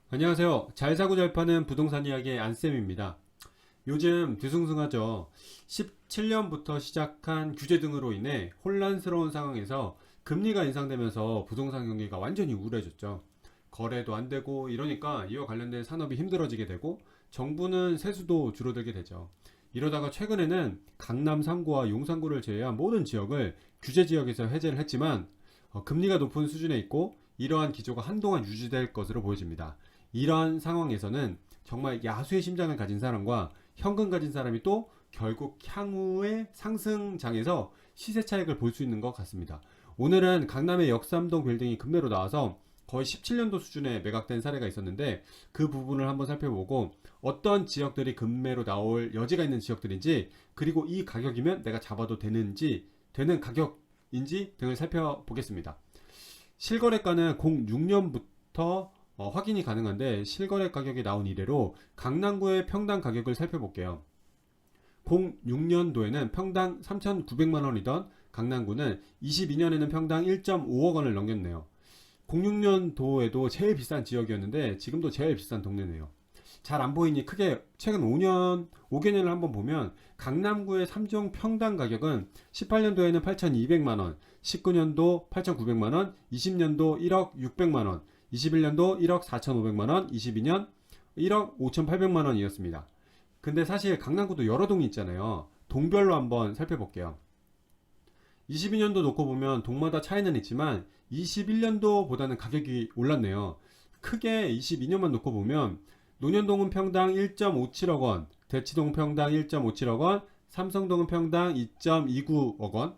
안녕하세요. 잘 사고 잘 파는 부동산 이야기의 안쌤입니다. 요즘 뒤숭숭하죠. 17년부터 시작한 규제 등으로 인해 혼란스러운 상황에서 금리가 인상되면서 부동산 경기가 완전히 우울해졌죠. 거래도 안 되고 이러니까 이와 관련된 산업이 힘들어지게 되고 정부는 세수도 줄어들게 되죠. 이러다가 최근에는 강남 3구와 용산구를 제외한 모든 지역을 규제 지역에서 해제를 했지만 금리가 높은 수준에 있고 이러한 기조가 한동안 유지될 것으로 보여집니다. 이러한 상황에서는 정말 야수의 심장을 가진 사람과 현금 가진 사람이 또 결국 향후의 상승장에서 시세 차익을 볼 수 있는 것 같습니다. 오늘은 강남의 역삼동 빌딩이 급매로 나와서 거의 17년도 수준에 매각된 사례가 있었는데 그 부분을 한번 살펴보고 어떤 지역들이 급매로 나올 여지가 있는 지역들인지, 그리고 이 가격이면 내가 잡아도 되는 가격인지 등을 살펴보겠습니다. 실거래가는 06년부터 확인이 가능한데, 실거래 가격이 나온 이래로 강남구의 평당 가격을 살펴볼게요. 06년도에는 평당 3,900만원이던 강남구는 22년에는 평당 1.5억 원을 넘겼네요. 06년도에도 제일 비싼 지역이었는데 지금도 제일 비싼 동네네요. 잘 안 보이니 크게 최근 5개년을 한번 보면 강남구의 3종 평당 가격은 18년도에는 8,200만원, 19년도 8,900만원, 20년도 1억 600만원, 21년도 1억 4,500만원, 22년 1억 5,800만원이었습니다. 근데 사실 강남구도 여러 동이 있잖아요. 동별로 한번 살펴볼게요. 22년도 놓고 보면 동마다 차이는 있지만 21년도보다는 가격이 올랐네요. 크게 22년만 놓고 보면 논현동은 평당 1.57억 원, 대치동 평당 1.57억 원, 삼성동은 평당 2.29억 원,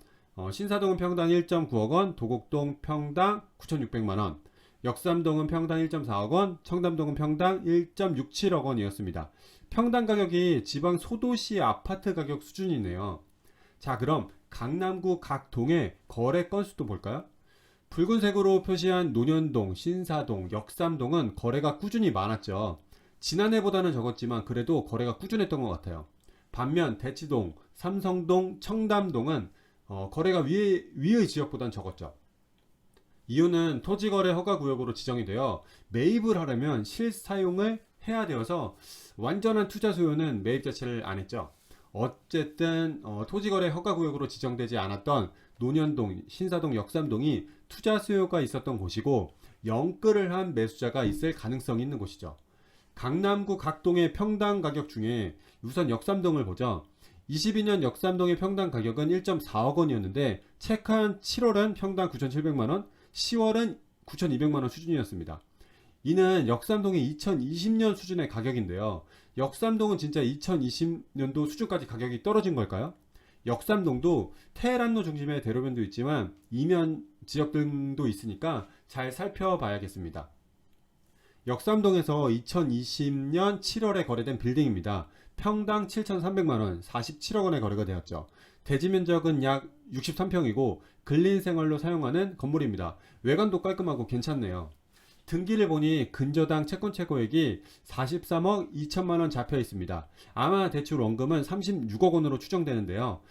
신사동은 평당 1.9억 원, 도곡동 평당 9,600만 원, 역삼동은 평당 1.4억 원, 청담동은 평당 1.67억 원이었습니다. 평당 가격이 지방 소도시 아파트 가격 수준이네요. 자, 그럼 강남구 각 동의 거래 건수도 볼까요? 붉은색으로 표시한 논현동, 신사동, 역삼동은 거래가 꾸준히 많았죠. 지난해보다는 적었지만 그래도 거래가 꾸준했던 것 같아요. 반면 대치동, 삼성동, 청담동은 거래가 위의 지역보다는 적었죠. 이유는 토지거래 허가구역으로 지정이 되어 매입을 하려면 실사용을 해야 되어서 완전한 투자 수요는 매입 자체를 안 했죠. 어쨌든 토지거래 허가구역으로 지정되지 않았던 논현동, 신사동, 역삼동이 투자 수요가 있었던 곳이고 영끌을 한 매수자가 있을 가능성이 있는 곳이죠. 강남구 각 동의 평당 가격 중에 우선 역삼동을 보죠. 22년 역삼동의 평당 가격은 1.4억 원이었는데 체크한 7월은 평당 9,700만원, 10월은 9,200만원 수준이었습니다. 이는 역삼동의 2020년 수준의 가격인데요. 역삼동은 진짜 2020년도 수준까지 가격이 떨어진 걸까요? 역삼동도 테헤란로 중심의 대로변도 있지만 이면 지역 등도 있으니까 잘 살펴봐야겠습니다. 역삼동에서 2020년 7월에 거래된 빌딩입니다. 평당 7,300만원, 47억 원에 거래가 되었죠. 대지 면적은 약 63평이고 근린 생활로 사용하는 건물입니다. 외관도 깔끔하고 괜찮네요. 등기를 보니 근저당 채권 최고액이 43억 2천만원 잡혀 있습니다. 아마 대출 원금은 36억 원으로 추정되는데요.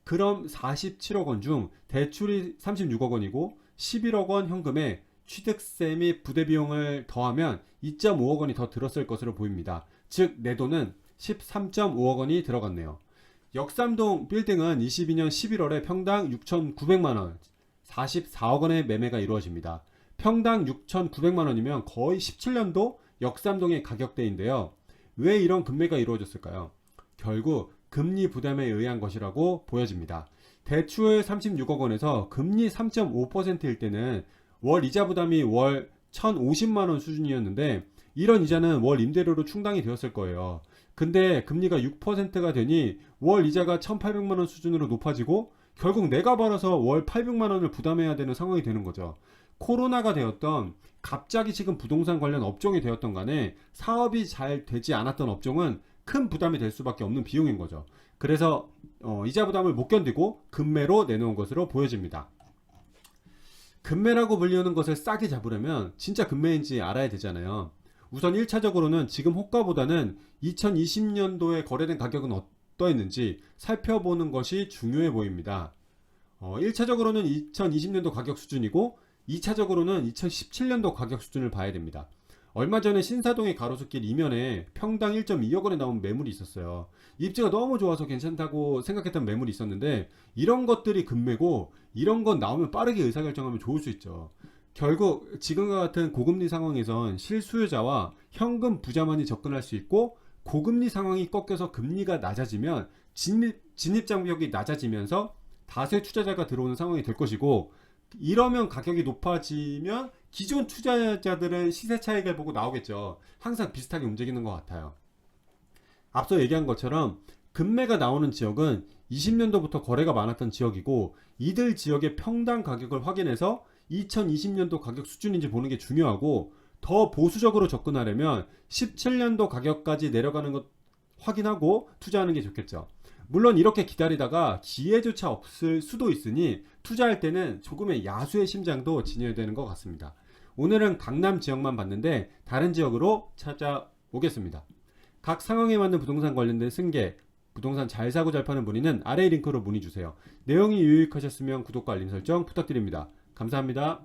그럼 47억 원 중 대출이 36억 원이고 11억 원 현금에 취득세 및 부대 비용을 더하면 2.5억 원이 더 들었을 것으로 보입니다. 즉 내 돈은 13.5억 원이 들어갔네요. 역삼동 빌딩은 22년 11월에 평당 6,900만원, 44억 원의 매매가 이루어집니다. 평당 6,900만원이면 거의 17년도 역삼동의 가격대인데요. 왜 이런 급매가 이루어졌을까요? 결국 금리 부담에 의한 것이라고 보여집니다. 대출 36억 원에서 금리 3.5%일 때는 월 이자 부담이 월 1,050만원 수준이었는데 이런 이자는 월 임대료로 충당이 되었을 거예요. 근데 금리가 6%가 되니 월 이자가 1,800만원 수준으로 높아지고 결국 내가 벌어서 월 800만원을 부담해야 되는 상황이 되는 거죠. 코로나가 되었던 갑자기 지금 부동산 관련 업종이 되었던 간에 사업이 잘 되지 않았던 업종은 큰 부담이 될 수밖에 없는 비용인 거죠. 그래서 이자 부담을 못 견디고 급매로 내놓은 것으로 보여집니다. 급매라고 불리우는 것을 싸게 잡으려면 진짜 급매인지 알아야 되잖아요. 우선 1차적으로는 지금 호가보다는 2020년도에 거래된 가격은 어떠했는지 살펴보는 것이 중요해 보입니다. 1차적으로는 2020년도 가격 수준이고 2차적으로는 2017년도 가격 수준을 봐야 됩니다. 얼마 전에 신사동의 가로수길 이면에 평당 1.2억 원에 나온 매물이 있었어요. 입지가 너무 좋아서 괜찮다고 생각했던 매물이 있었는데 이런 것들이 금매고 이런 건 나오면 빠르게 의사결정하면 좋을 수 있죠. 결국 지금과 같은 고금리 상황에선 실수요자와 현금 부자만이 접근할 수 있고 고금리 상황이 꺾여서 금리가 낮아지면 진입장벽이 낮아지면서 다수의 투자자가 들어오는 상황이 될 것이고 이러면 가격이 높아지면 기존 투자자들은 시세 차익을 보고 나오겠죠. 항상 비슷하게 움직이는 것 같아요. 앞서 얘기한 것처럼 금매가 나오는 지역은 20년도부터 거래가 많았던 지역이고 이들 지역의 평당 가격을 확인해서 2020년도 가격 수준인지 보는 게 중요하고 더 보수적으로 접근하려면 17년도 가격까지 내려가는 것 확인하고 투자하는 게 좋겠죠. 물론 이렇게 기다리다가 기회조차 없을 수도 있으니 투자할 때는 조금의 야수의 심장도 지녀야 되는 것 같습니다. 오늘은 강남 지역만 봤는데 다른 지역으로 찾아오겠습니다. 각 상황에 맞는 부동산 관련된 승계, 부동산 잘 사고 잘 파는 문의는 아래 링크로 문의 주세요. 내용이 유익하셨으면 구독과 알림 설정 부탁드립니다. 감사합니다.